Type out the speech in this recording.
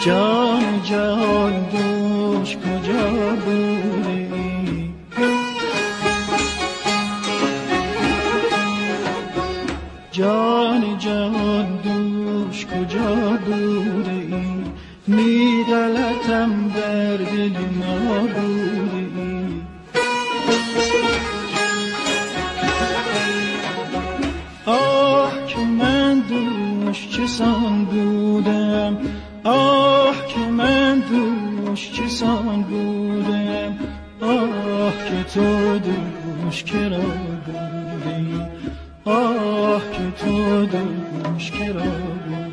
جان جهان دوش کجا بوده ای؟ جان جهان دوش کجا بوده ای؟ نی غلطم در دل ما بوده ای. آه که من دوش چسان بودم، آه که من دوش چسان بودم، آه که تو دوش کرا بودی، آه که تو دوش کرا بودی.